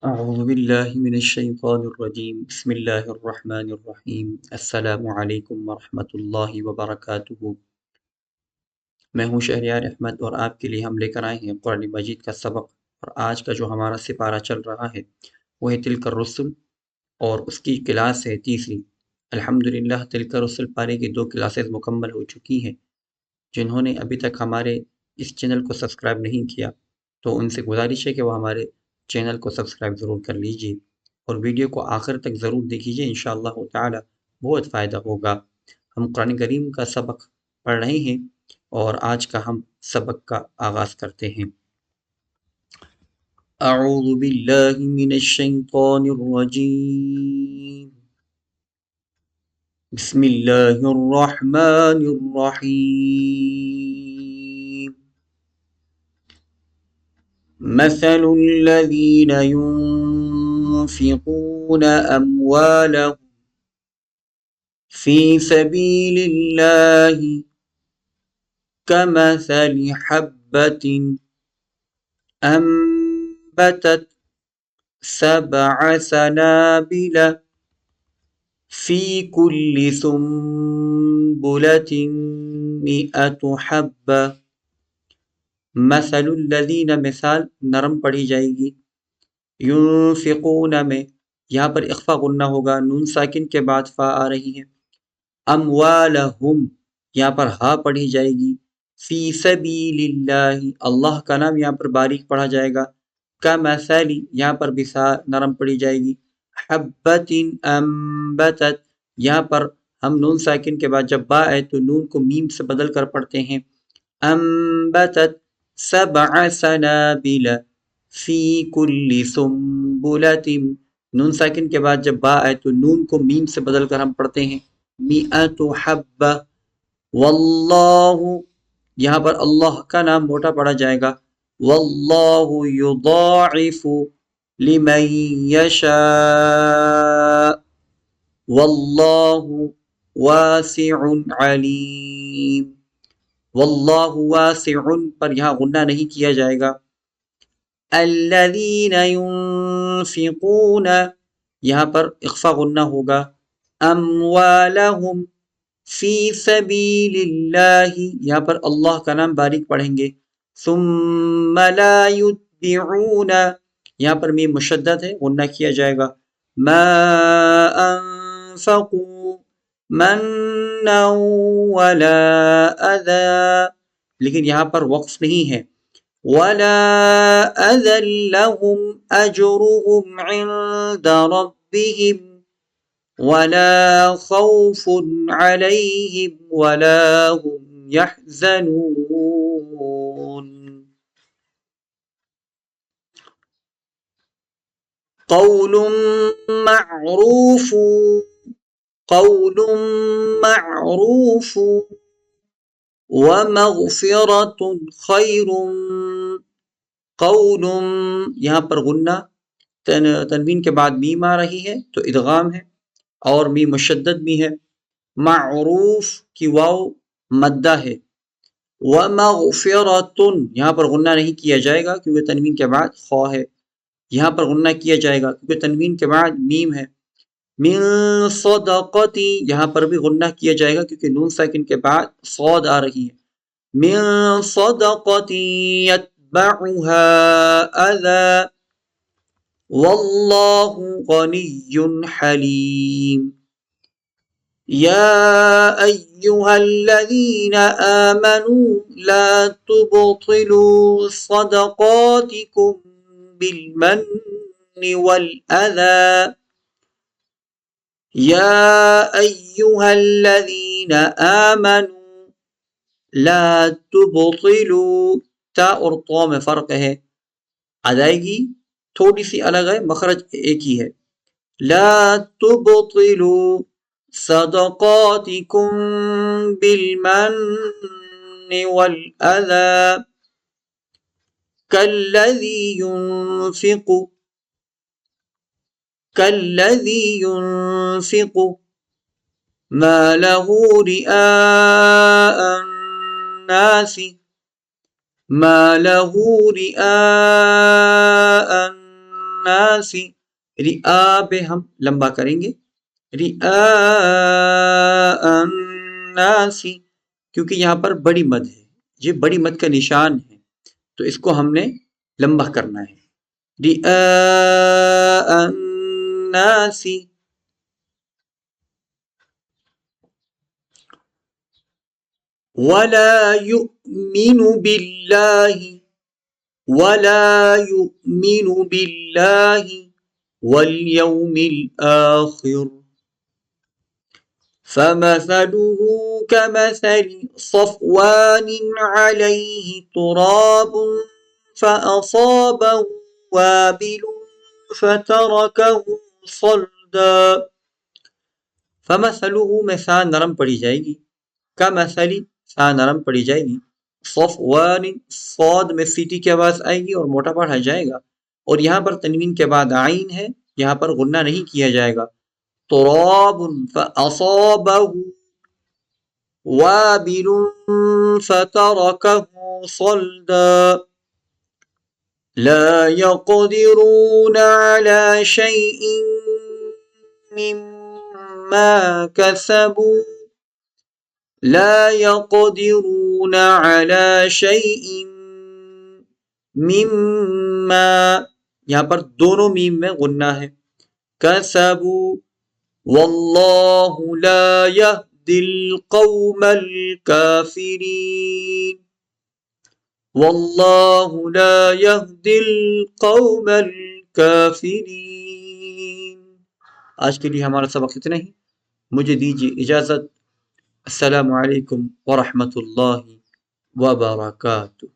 اعوذ باللہ من الشیطان الرجیم بسم اللہ الرحمن الرحیم السلام علیکم ورحمۃ اللہ وبرکاتہ۔ میں ہوں شہریار احمد اور آپ کے لیے ہم لے کر آئے ہیں قرآن مجید کا سبق، اور آج کا جو ہمارا سپارہ چل رہا ہے وہ ہے تلک الرسل، اور اس کی کلاس ہے تیسری۔ الحمدللہ تلک الرسل پارے کی 2 کلاسز مکمل ہو چکی ہیں۔ جنہوں نے ابھی تک ہمارے اس چینل کو سبسکرائب نہیں کیا تو ان سے گزارش ہے کہ وہ ہمارے چینل کو سبسکرائب ضرور کر لیجیے، اور ویڈیو کو آخر تک ضرور دیکھیے، انشاءاللہ تعالی بہت فائدہ ہوگا۔ ہم قرآن کریم کا سبق پڑھ رہے ہیں، اور آج کا ہم سبق کا آغاز کرتے ہیں۔ اعوذ باللہ من الشیطان الرجیم، بسم اللہ الرحمن الرحیم۔ مثل الذين ينفقون أموالهم في سبيل الله كمثل حبة أنبتت 7 سنابل في كل سنبلة 100 حبة۔ مثل الذین، مثال نرم پڑھی جائے گی، ينفقون میں یہاں پر اخفا غنہ ہوگا، نون ساکن کے بعد فا آ رہی ہے۔ اموالہم یہاں پر ہا پڑھی جائے گی۔ فی سبیل اللہ، اللہ کا نام یہاں پر باریک پڑھا جائے گا۔ کمثل یہاں پر بھی سا نرم پڑھی جائے گی۔ حبۃ انبتت یہاں پر ہم نون ساکن کے بعد جب با آئے تو نون کو میم سے بدل کر پڑھتے ہیں۔ انبتت 7 سنابل فی کل سنبلۃ، نون ساکن کے بعد جب با آئے تو نون کو میم سے بدل کر ہم پڑھتے ہیں 100 حبہ۔ واللہ یہاں پر اللہ کا نام موٹا پڑھا جائے گا۔ واللہ یضاعف لمن یشاء واللہ واسع علیم۔ واللہ واسع پر یہاں غنہ نہیں کیا جائے گا۔ الذین ينفقون یہاں پر اخفا غنہ ہوگا۔ اموالہم فی سبیل اللہ یہاں پر اللہ کا نام باریک پڑھیں گے۔ ثم لا یتبعون یہاں پر میم مشدد ہے، غنہ کیا جائے گا۔ ما انفقوا منا ولا اذى، لیکن یہاں پر وقف نہیں ہے۔ ولا اذى لهم اجرهم عند ربهم ولا خوف عليهم ولا هم يحزنون۔ قول معروف، قول معروف ومغفرۃ خیر۔ قول یہاں پر غنہ تنوین کے بعد میم آ رہی ہے تو ادغام ہے، اور میم مشدد بھی ہے۔ معروف کی واو مدہ ہے۔ ومغفرۃ یہاں پر غنہ نہیں کیا جائے گا کیونکہ تنوین کے بعد خا ہے، یہاں پر غنہ کیا جائے گا کیونکہ تنوین کے بعد میم ہے۔ من صدقتی یہاں پر بھی غنہ کیا جائے گا کیونکہ نون ساکن کے بعد صاد آ رہی ہے۔ من صدقتی یتبعها اذى واللہ غنی حلیم۔ یا ایہا الذین آمنوا لا تبطلوا صدقاتکم بالمن والأذى۔ یا ایہا الذین آمنوا لا تبطلوا، تا اور طا میں فرق ہے، ادائیگی تھوڑی سی الگ ہے، مخرج ایک ہی ہے۔ لا تبطلوا صدقاتکم بالمن والأذى كالذي ينفق ماله رئاء الناس الناس، رئا پہ ہم لمبا کریں گے، رئاء الناس، کیونکہ یہاں پر بڑی مد ہے، یہ بڑی مد کا نشان ہے، تو اس کو ہم نے لمبا کرنا ہے، رئاء الناس. ولا يؤمن بالله، ولا يؤمن بالله واليوم الآخر، فمثله كمثل صفوان عليه تراب فأصابه وابل فتركه صلدا. فمثله میں سا نرم پڑی جائے گی، کمثلی سا نرم پڑی جائے گی، صفوان صاد میں سیٹی کی آواز آئے گی اور موٹا پڑھا جائے گا، اور یہاں پر تنوین کے بعد عین ہے، یہاں پر غنہ نہیں کیا جائے گا، تراب فأصابه وابل فتركه صلدا. لا يقدرون على شيء مما كسبوا، لا يقدرون على شيء مما، یہاں پر دونوں میم میں غنہ ہے، کسبوا، واللہ لا يهدي القوم الكافرین، واللہ لا يهدي القوم الكافرین. آج کے لیے ہمارا سبق اتنا ہی، مجھے دیجیے اجازت. السلام علیکم ورحمۃ اللہ وبرکاتہ.